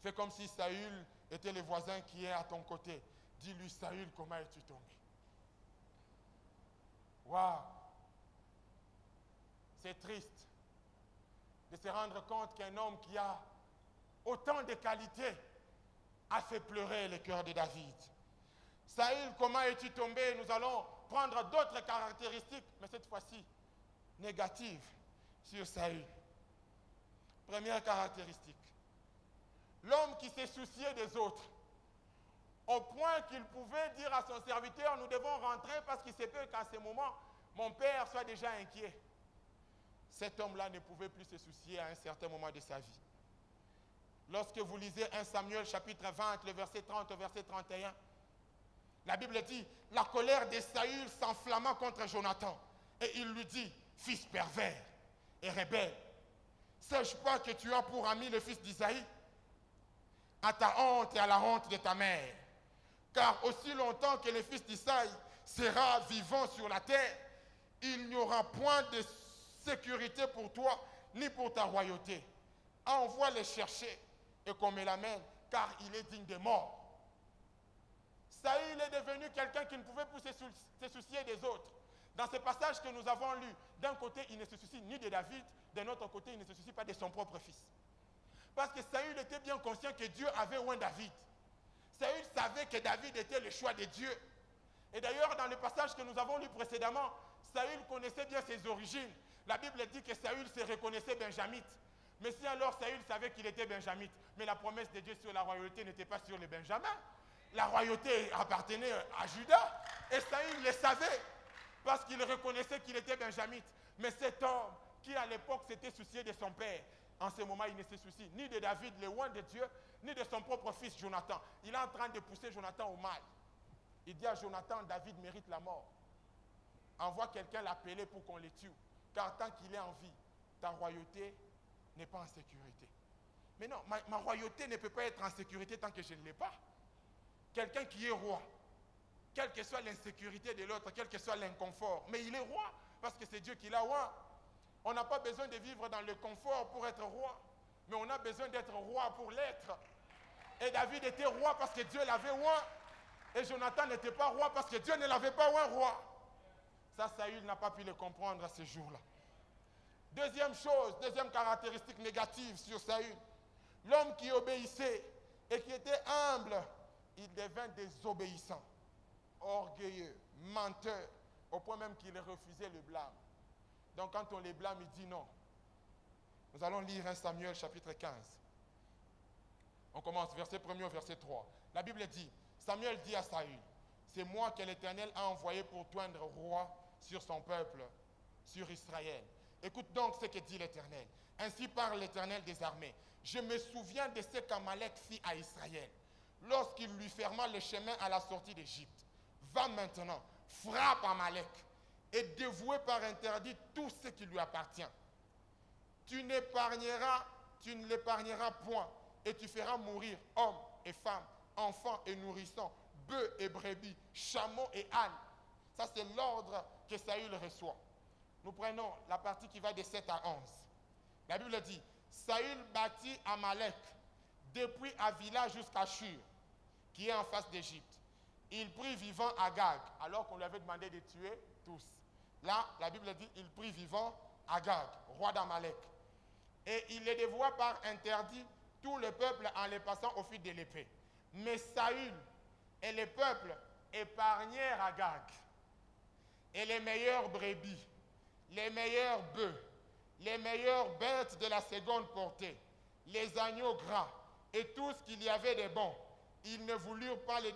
Fais comme si Saül était le voisin qui est à ton côté. Dis-lui, Saül, comment es-tu tombé? Waouh! C'est triste de se rendre compte qu'un homme qui a autant de qualités a fait pleurer le cœur de David. Saül, comment es-tu tombé? Nous allons prendre d'autres caractéristiques, mais cette fois-ci négatives, sur Saül. Première caractéristique, l'homme qui s'est soucié des autres, au point qu'il pouvait dire à son serviteur, nous devons rentrer parce qu'il se peut qu'à ce moment, mon père soit déjà inquiet. Cet homme-là ne pouvait plus se soucier à un certain moment de sa vie. Lorsque vous lisez 1 Samuel chapitre 20, le verset 30 au verset 31, la Bible dit, la colère de Saül s'enflamma contre Jonathan et il lui dit, fils pervers et rebelle, sais-je pas que tu as pour ami le fils d'Isaïe? À ta honte et à la honte de ta mère. Car aussi longtemps que le fils d'Isaïe sera vivant sur la terre, il n'y aura point de sécurité pour toi, ni pour ta royauté. Envoie les chercher et qu'on me l'amène, car il est digne de mort. Saül est devenu quelqu'un qui ne pouvait plus se soucier des autres. Dans ce passage que nous avons lu, d'un côté, il ne se soucie ni de David, d'un autre côté, il ne se soucie pas de son propre fils. Parce que Saül était bien conscient que Dieu avait oint David. Saül savait que David était le choix de Dieu. Et d'ailleurs, dans le passage que nous avons lu précédemment, Saül connaissait bien ses origines. La Bible dit que Saül se reconnaissait benjamite. Mais si alors Saül savait qu'il était benjamite, mais la promesse de Dieu sur la royauté n'était pas sur les benjamins. La royauté appartenait à Juda. Et Saül le savait, parce qu'il reconnaissait qu'il était benjamite. Mais cet homme, qui à l'époque s'était soucié de son père, en ce moment il ne se soucie ni de David, le oint de Dieu, ni de son propre fils Jonathan. Il est en train de pousser Jonathan au mal. Il dit à Jonathan, David mérite la mort. Envoie quelqu'un l'appeler pour qu'on le tue. Car tant qu'il est en vie, ta royauté n'est pas en sécurité. Mais non, ma royauté ne peut pas être en sécurité tant que je ne l'ai pas. Quelqu'un qui est roi, quelle que soit l'insécurité de l'autre, quel que soit l'inconfort, mais il est roi parce que c'est Dieu qui l'a roi. On n'a pas besoin de vivre dans le confort pour être roi, mais on a besoin d'être roi pour l'être. Et David était roi parce que Dieu l'avait roi. Et Jonathan n'était pas roi parce que Dieu ne l'avait pas roi roi. Ça, Saül n'a pas pu le comprendre à ce jour-là. Deuxième chose, deuxième caractéristique négative sur Saül. L'homme qui obéissait et qui était humble, il devint désobéissant, orgueilleux, menteur, au point même qu'il refusait le blâme. Donc quand on les blâme, il dit non. Nous allons lire 1 Samuel chapitre 15. On commence verset 1er au verset 3. La Bible dit, Samuel dit à Saül, c'est moi que l'Éternel a envoyé pour toindre roi sur son peuple, sur Israël. Écoute donc ce que dit l'Éternel. Ainsi parle l'Éternel des armées. Je me souviens de ce qu'Amalek fit à Israël, lorsqu'il lui ferma le chemin à la sortie d'Égypte. Va maintenant, frappe Amalek, et dévouer par interdit tout ce qui lui appartient. Tu ne l'épargneras point, et tu feras mourir hommes et femmes, enfants et nourrissons, bœufs et brebis, chameaux et ânes. Ça, c'est l'ordre que Saül reçoit. Nous prenons la partie qui va de 7 à 11. La Bible dit, Saül bâtit Amalek, depuis Avila jusqu'à Shur, qui est en face d'Égypte. Il prit vivant Agag, alors qu'on lui avait demandé de tuer tous. Là, la Bible dit, il prit vivant Agag, roi d'Amalek. Et il les dévoua par interdit tout le peuple en les passant au fil de l'épée. Mais Saül et le peuple épargnèrent Agag. Et les meilleures brebis, les meilleurs bœufs, les meilleures bêtes de la seconde portée, les agneaux gras et tout ce qu'il y avait de bon, ils ne voulurent pas les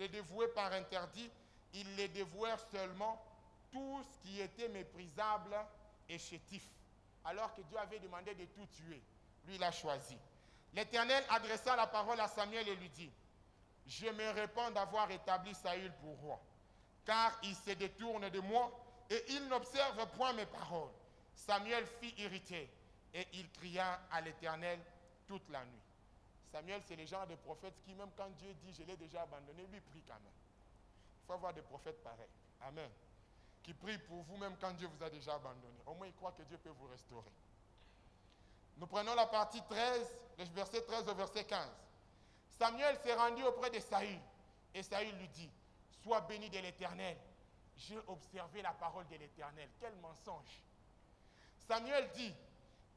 dévouer par interdit, ils les dévouèrent seulement tout ce qui était méprisable et chétif. Alors que Dieu avait demandé de tout tuer, lui il a choisi. L'Éternel adressa la parole à Samuel et lui dit, je me répands d'avoir établi Saül pour roi, car il se détourne de moi et il n'observe point mes paroles. Samuel fut irrité et il cria à l'Éternel toute la nuit. Samuel, c'est le genre de prophète qui, même quand Dieu dit je l'ai déjà abandonné, lui prie quand même. Il faut avoir des prophètes pareils. Amen. Qui prient pour vous même quand Dieu vous a déjà abandonné. Au moins, il croit que Dieu peut vous restaurer. Nous prenons la partie 13, le verset 13 au verset 15. Samuel s'est rendu auprès de Saül et Saül lui dit, sois béni de l'Éternel. J'ai observé la parole de l'Éternel. Quel mensonge. Samuel dit,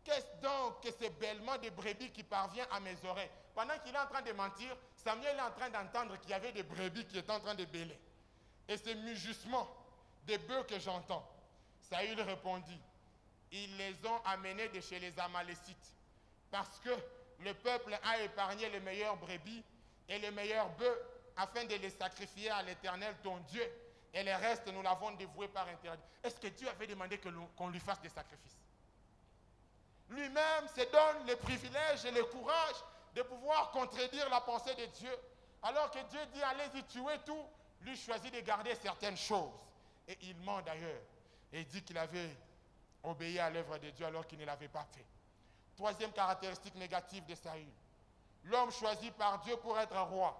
qu'est-ce donc que ce bêlement de brebis qui parvient à mes oreilles? Pendant qu'il est en train de mentir, Samuel est en train d'entendre qu'il y avait des brebis qui étaient en train de bêler. Et ce mugissement des bœufs que j'entends. Saül répondit, ils les ont amenés de chez les Amalécites, parce que le peuple a épargné les meilleurs brebis et les meilleurs bœufs afin de les sacrifier à l'Éternel ton Dieu. Et le reste, nous l'avons dévoué par interdit. Est-ce que Dieu avait demandé qu'on lui fasse des sacrifices? Lui-même se donne le privilège et le courage de pouvoir contredire la pensée de Dieu. Alors que Dieu dit, allez-y, tuez tout, lui choisit de garder certaines choses. Et il ment d'ailleurs. Et il dit qu'il avait obéi à l'œuvre de Dieu alors qu'il ne l'avait pas fait. Troisième caractéristique négative de Saül. L'homme choisi par Dieu pour être roi,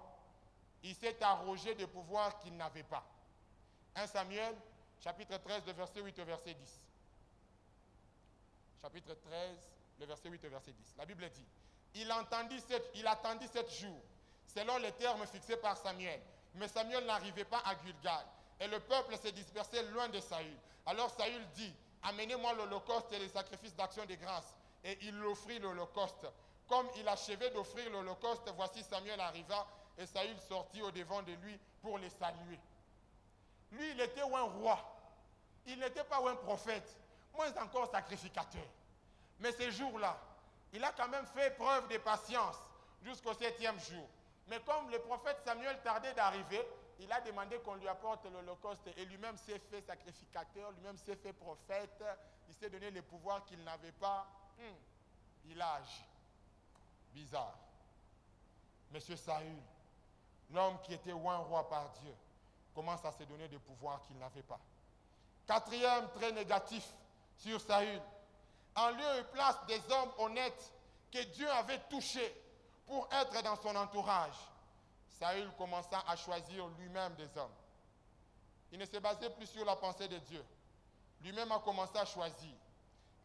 il s'est arrogé de pouvoir qu'il n'avait pas. 1 Samuel, chapitre 13, le verset 8 au verset 10. Chapitre 13, le verset 8 au verset 10. La Bible dit, il attendit 7 jours, selon les termes fixés par Samuel. Mais Samuel n'arrivait pas à Gilgal, et le peuple s'est dispersé loin de Saül. Alors Saül dit, amenez-moi l'holocauste et les sacrifices d'action de grâce. Et il offrit l'holocauste. Comme il achevait d'offrir l'holocauste, voici Samuel arriva, et Saül sortit au-devant de lui pour les saluer. Lui, il était un roi. Il n'était pas un prophète, moins encore sacrificateur. Mais ce jour-là, il a quand même fait preuve de patience jusqu'au 7e jour. Mais comme le prophète Samuel tardait d'arriver, il a demandé qu'on lui apporte l'holocauste et lui-même s'est fait sacrificateur, lui-même s'est fait prophète, il s'est donné les pouvoirs qu'il n'avait pas. Il a agi. Bizarre. Monsieur Saül, l'homme qui était un roi par Dieu, commence à se donner des pouvoirs qu'il n'avait pas. 4e trait négatif sur Saül. En lieu et place des hommes honnêtes que Dieu avait touchés pour être dans son entourage, Saül commença à choisir lui-même des hommes. Il ne se basait plus sur la pensée de Dieu. Lui-même a commencé à choisir.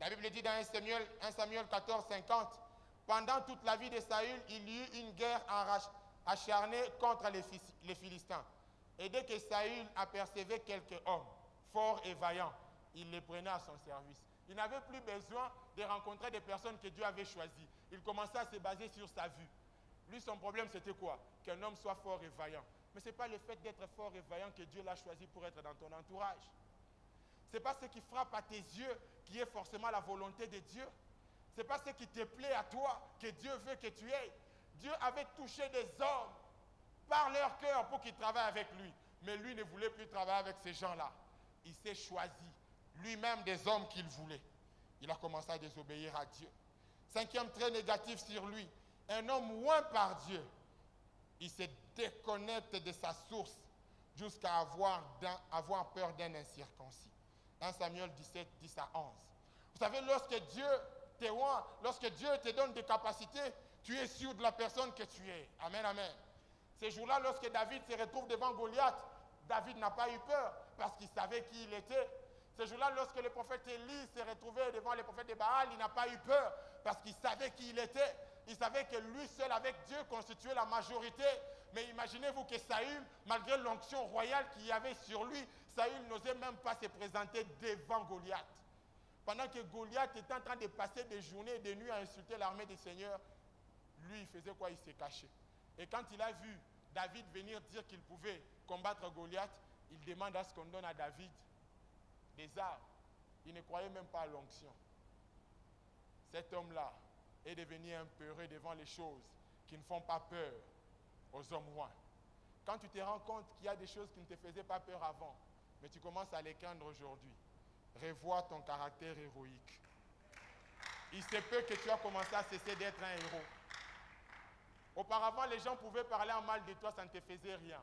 La Bible dit dans 1 Samuel 14, 50, pendant toute la vie de Saül, il y eut une guerre acharnée contre les Philistins. Et dès que Saül apercevait quelques hommes forts et vaillants, il les prenait à son service. Il n'avait plus besoin de rencontrer des personnes que Dieu avait choisies. Il commençait à se baser sur sa vue. Lui, son problème, c'était quoi? Qu'un homme soit fort et vaillant. Mais ce n'est pas le fait d'être fort et vaillant que Dieu l'a choisi pour être dans ton entourage. Ce n'est pas ce qui frappe à tes yeux qui est forcément la volonté de Dieu. Ce n'est pas ce qui te plaît à toi que Dieu veut que tu aies. Dieu avait touché des hommes par leur cœur pour qu'ils travaillent avec lui. Mais lui ne voulait plus travailler avec ces gens-là. Il s'est choisi lui-même des hommes qu'il voulait. Il a commencé à désobéir à Dieu. 5e trait négatif sur lui, un homme oint par Dieu. Il se déconnecte de sa source jusqu'à avoir peur d'un incirconcis. 1 Samuel 17, 10 à 11. Vous savez, lorsque Dieu te oint, lorsque Dieu te donne des capacités, tu es sûr de la personne que tu es. Amen, amen. Ces jours-là, lorsque David se retrouve devant Goliath, David n'a pas eu peur parce qu'il savait qui il était. Ce jour-là, lorsque le prophète Élie s'est retrouvé devant le prophète de Baal, il n'a pas eu peur parce qu'il savait qui il était. Il savait que lui seul avec Dieu constituait la majorité. Mais imaginez-vous que Saül, malgré l'onction royale qu'il y avait sur lui, Saül n'osait même pas se présenter devant Goliath. Pendant que Goliath était en train de passer des journées et des nuits à insulter l'armée des seigneurs, lui, il faisait quoi? Il s'est caché. Et quand il a vu David venir dire qu'il pouvait combattre Goliath, il demande à ce qu'on donne à David des armes. Il ne croyait même pas à l'onction. Cet homme-là est devenu impeureux devant les choses qui ne font pas peur aux hommes rois. Quand tu te rends compte qu'il y a des choses qui ne te faisaient pas peur avant, mais tu commences à les craindre aujourd'hui, revois ton caractère héroïque. Il se peut que tu as commencé à cesser d'être un héros. Auparavant, les gens pouvaient parler en mal de toi, ça ne te faisait rien.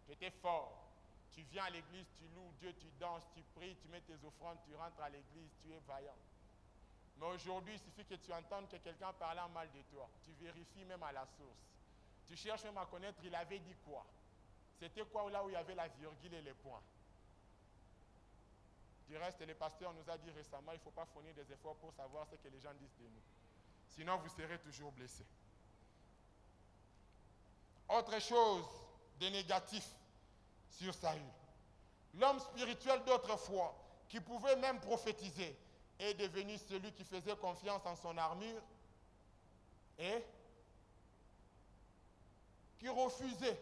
Tu étais fort. Tu viens à l'église, tu loues Dieu, tu danses, tu pries, tu mets tes offrandes, tu rentres à l'église, tu es vaillant. Mais aujourd'hui, il suffit que tu entendes que quelqu'un parlait en mal de toi. Tu vérifies même à la source. Tu cherches même à connaître, il avait dit quoi. C'était quoi là où il y avait la virgule et les points. Du reste, le pasteur nous a dit récemment, il ne faut pas fournir des efforts pour savoir ce que les gens disent de nous. Sinon, vous serez toujours blessés. Autre chose de négatif sur Saül. L'homme spirituel d'autrefois, qui pouvait même prophétiser, est devenu celui qui faisait confiance en son armure et qui refusait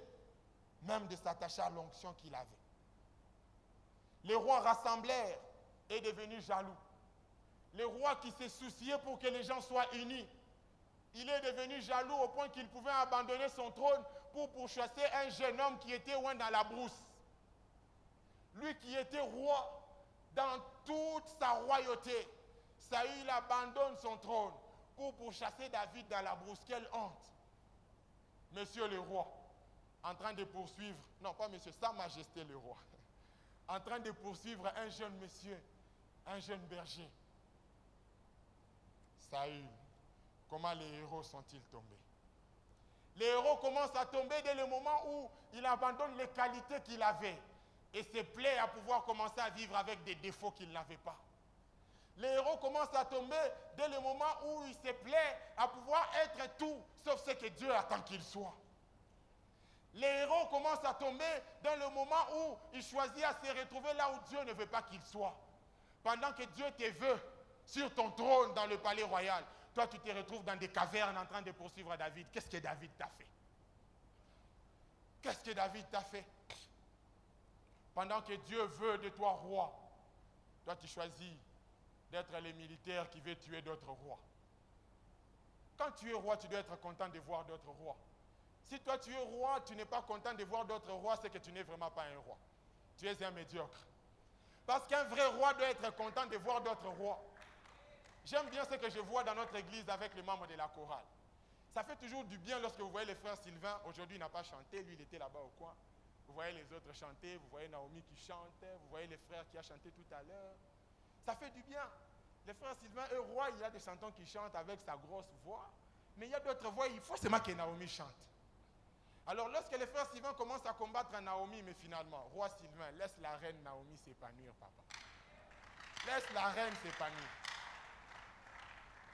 même de s'attacher à l'onction qu'il avait. Les rois rassemblèrent est devenu jaloux. Le roi qui s'est soucié pour que les gens soient unis, il est devenu jaloux au point qu'il pouvait abandonner son trône pour pourchasser un jeune homme qui était loin dans la brousse. Lui qui était roi dans toute sa royauté, Saül abandonne son trône pour pourchasser David dans la brousse. Quelle honte! Monsieur le roi, en train de poursuivre, non pas monsieur, Sa Majesté le roi, en train de poursuivre un jeune monsieur, un jeune berger. Saül, comment les héros sont-ils tombés? Les héros commencent à tomber dès le moment où il abandonne les qualités qu'il avait. et se plaît à pouvoir commencer à vivre avec des défauts qu'il n'avait pas. Les héros commencent à tomber dès le moment où il se plaît à pouvoir être tout, sauf ce que Dieu attend qu'il soit. Les héros commencent à tomber dans le moment où ils choisissent à se retrouver là où Dieu ne veut pas qu'ils soient. Pendant que Dieu te veut sur ton trône dans le palais royal, toi tu te retrouves dans des cavernes en train de poursuivre David. Qu'est-ce que David t'a fait? Qu'est-ce que David t'a fait? Pendant que Dieu veut de toi roi, toi tu choisis d'être les militaires qui veulent tuer d'autres rois. Quand tu es roi, tu dois être content de voir d'autres rois. Si toi tu es roi, tu n'es pas content de voir d'autres rois, c'est que tu n'es vraiment pas un roi. Tu es un médiocre. Parce qu'un vrai roi doit être content de voir d'autres rois. J'aime bien ce que je vois dans notre église avec les membres de la chorale. Ça fait toujours du bien lorsque vous voyez le frère Sylvain. Aujourd'hui, il n'a pas chanté, lui il était là-bas au coin. Vous voyez les autres chanter, vous voyez Naomi qui chante, vous voyez les frères qui a chanté tout à l'heure. Ça fait du bien. Le frère Sylvain est roi, il y a des chanteurs qui chantent avec sa grosse voix. Mais il y a d'autres voix, il faut seulement que Naomi chante. Alors lorsque le frère Sylvain commence à combattre Naomi, mais finalement, roi Sylvain, laisse la reine Naomi s'épanouir, papa. Laisse la reine s'épanouir.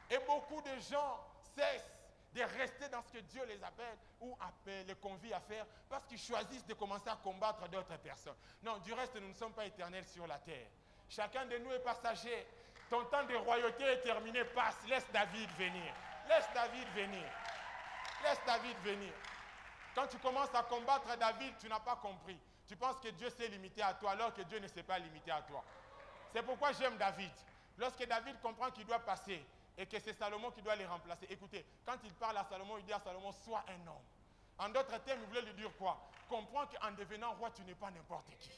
Et beaucoup de gens cessent de rester dans ce que Dieu les appelle ou les convie à faire parce qu'ils choisissent de commencer à combattre d'autres personnes. Non, du reste, nous ne sommes pas éternels sur la terre. Chacun de nous est passager. Ton temps de royauté est terminé, passe. Laisse David venir. Laisse David venir. Laisse David venir. Quand tu commences à combattre David, tu n'as pas compris. Tu penses que Dieu s'est limité à toi alors que Dieu ne s'est pas limité à toi. C'est pourquoi j'aime David. Lorsque David comprend qu'il doit passer et que c'est Salomon qui doit les remplacer. Écoutez, quand il parle à Salomon, il dit à Salomon, sois un homme. En d'autres termes, il voulait lui dire quoi? Comprends qu'en devenant roi, tu n'es pas n'importe qui.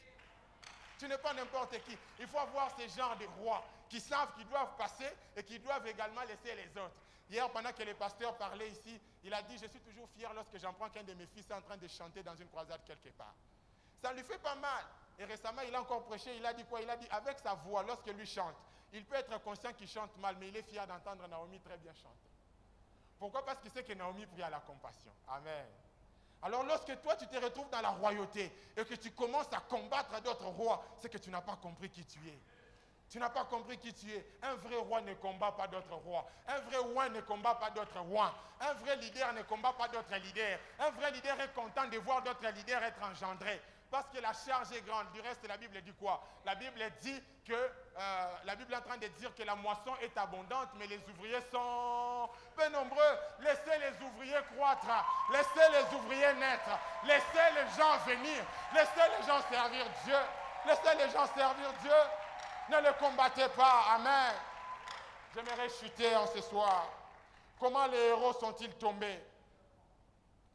Tu n'es pas n'importe qui. Il faut avoir ces genres de rois qui savent qu'ils doivent passer et qui doivent également laisser les autres. Hier, pendant que le pasteur parlait ici, il a dit, je suis toujours fier lorsque j'apprends qu'un de mes fils est en train de chanter dans une croisade quelque part. Ça lui fait pas mal. Et récemment, il a encore prêché, il a dit quoi? Il a dit, avec sa voix, lorsque lui chante, il peut être conscient qu'il chante mal, mais il est fier d'entendre Naomi très bien chanter. Pourquoi? Parce qu'il sait que Naomi prie à la compassion. Amen. Alors lorsque toi tu te retrouves dans la royauté et que tu commences à combattre d'autres rois, c'est que tu n'as pas compris qui tu es. Tu n'as pas compris qui tu es. Un vrai roi ne combat pas d'autres rois. Un vrai roi ne combat pas d'autres rois. Un vrai leader ne combat pas d'autres leaders. Un vrai leader est content de voir d'autres leaders être engendrés. Parce que la charge est grande. Du reste, la Bible dit quoi? La Bible dit que, la Bible est en train de dire que la moisson est abondante, mais les ouvriers sont peu nombreux. Laissez les ouvriers croître. Laissez les ouvriers naître. Laissez les gens venir. Laissez les gens servir Dieu. Laissez les gens servir Dieu. Ne le combattez pas. Amen. J'aimerais chuter en ce soir. Comment les héros sont-ils tombés?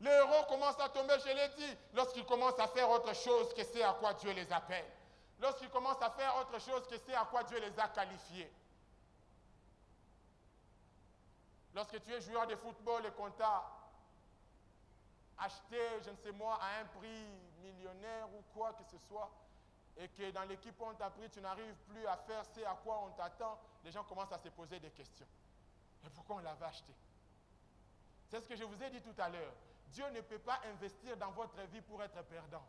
Les héros commencent à tomber, je l'ai dit, lorsqu'ils commencent à faire autre chose que c'est à quoi Dieu les appelle. Lorsqu'ils commencent à faire autre chose que c'est à quoi Dieu les a qualifiés. Lorsque tu es joueur de football et qu'on t'a acheté, je ne sais moi, à un prix millionnaire ou quoi que ce soit, et que dans l'équipe où on t'a pris, tu n'arrives plus à faire ce à quoi on t'attend, les gens commencent à se poser des questions. Et pourquoi on l'avait acheté? C'est ce que je vous ai dit tout à l'heure. Dieu ne peut pas investir dans votre vie pour être perdant.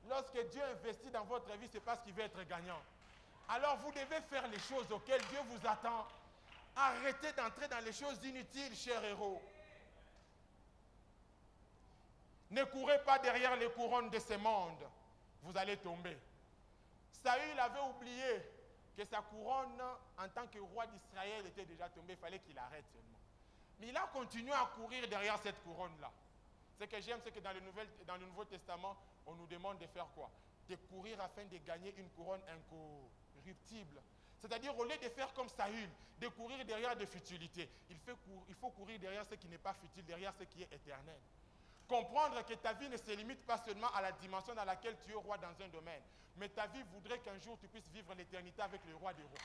Lorsque Dieu investit dans votre vie, c'est parce qu'il veut être gagnant. Alors vous devez faire les choses auxquelles Dieu vous attend. Arrêtez d'entrer dans les choses inutiles, chers héros. Ne courez pas derrière les couronnes de ce monde. Vous allez tomber. Saül avait oublié que sa couronne en tant que roi d'Israël était déjà tombée. Il fallait qu'il arrête seulement. Mais il a continué à courir derrière cette couronne-là. Ce que j'aime, c'est que dans le Nouveau Testament, on nous demande de faire quoi? De courir afin de gagner une couronne incorruptible. C'est-à-dire, au lieu de faire comme Saül, de courir derrière des futilités, il faut courir derrière ce qui n'est pas futile, derrière ce qui est éternel. Comprendre que ta vie ne se limite pas seulement à la dimension dans laquelle tu es roi dans un domaine, mais ta vie voudrait qu'un jour tu puisses vivre l'éternité avec le roi des rois.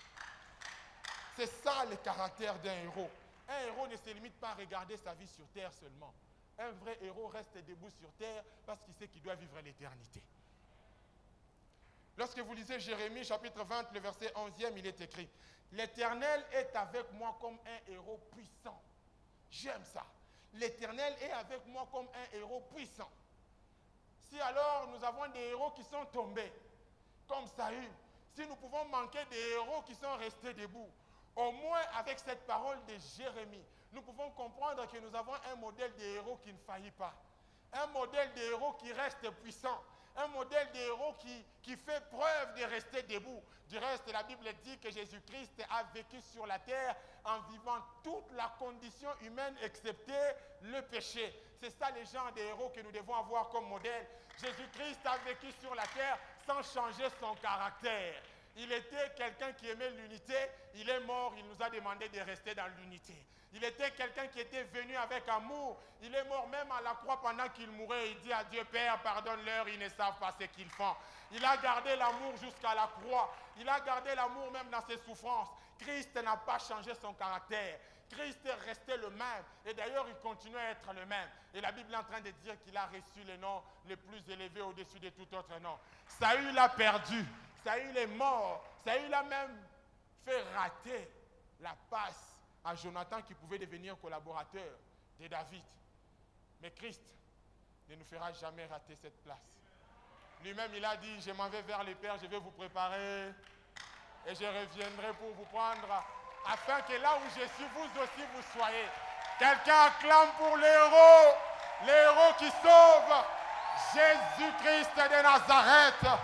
C'est ça le caractère d'un héros. Un héros ne se limite pas à regarder sa vie sur terre seulement. Un vrai héros reste debout sur terre parce qu'il sait qu'il doit vivre l'éternité. Lorsque vous lisez Jérémie chapitre 20, le verset 11e, il est écrit « L'Éternel est avec moi comme un héros puissant. » J'aime ça. L'Éternel est avec moi comme un héros puissant. Si alors nous avons des héros qui sont tombés, comme Saül, si nous pouvons manquer des héros qui sont restés debout, au moins avec cette parole de Jérémie, nous pouvons comprendre que nous avons un modèle de héros qui ne faillit pas. Un modèle de héros qui reste puissant. Un modèle de héros qui fait preuve de rester debout. Du reste, la Bible dit que Jésus-Christ a vécu sur la terre en vivant toute la condition humaine excepté le péché. C'est ça les genres de héros que nous devons avoir comme modèle. Jésus-Christ a vécu sur la terre sans changer son caractère. Il était quelqu'un qui aimait l'unité. Il est mort, il nous a demandé de rester dans l'unité. Il était quelqu'un qui était venu avec amour. Il est mort même à la croix pendant qu'il mourait. Il dit à Dieu, Père, pardonne-leur, ils ne savent pas ce qu'ils font. Il a gardé l'amour jusqu'à la croix. Il a gardé l'amour même dans ses souffrances. Christ n'a pas changé son caractère. Christ est resté le même. Et d'ailleurs, il continue à être le même. Et la Bible est en train de dire qu'il a reçu le nom le plus élevé au-dessus de tout autre nom. Saül a perdu. Saül est mort. Saül a même fait rater la passe à Jonathan qui pouvait devenir collaborateur de David. Mais Christ ne nous fera jamais rater cette place. Lui-même, il a dit, je m'en vais vers le Père, je vais vous préparer et je reviendrai pour vous prendre, afin que là où je suis, vous aussi vous soyez. Quelqu'un acclame pour l'héros qui sauve, Jésus-Christ de Nazareth.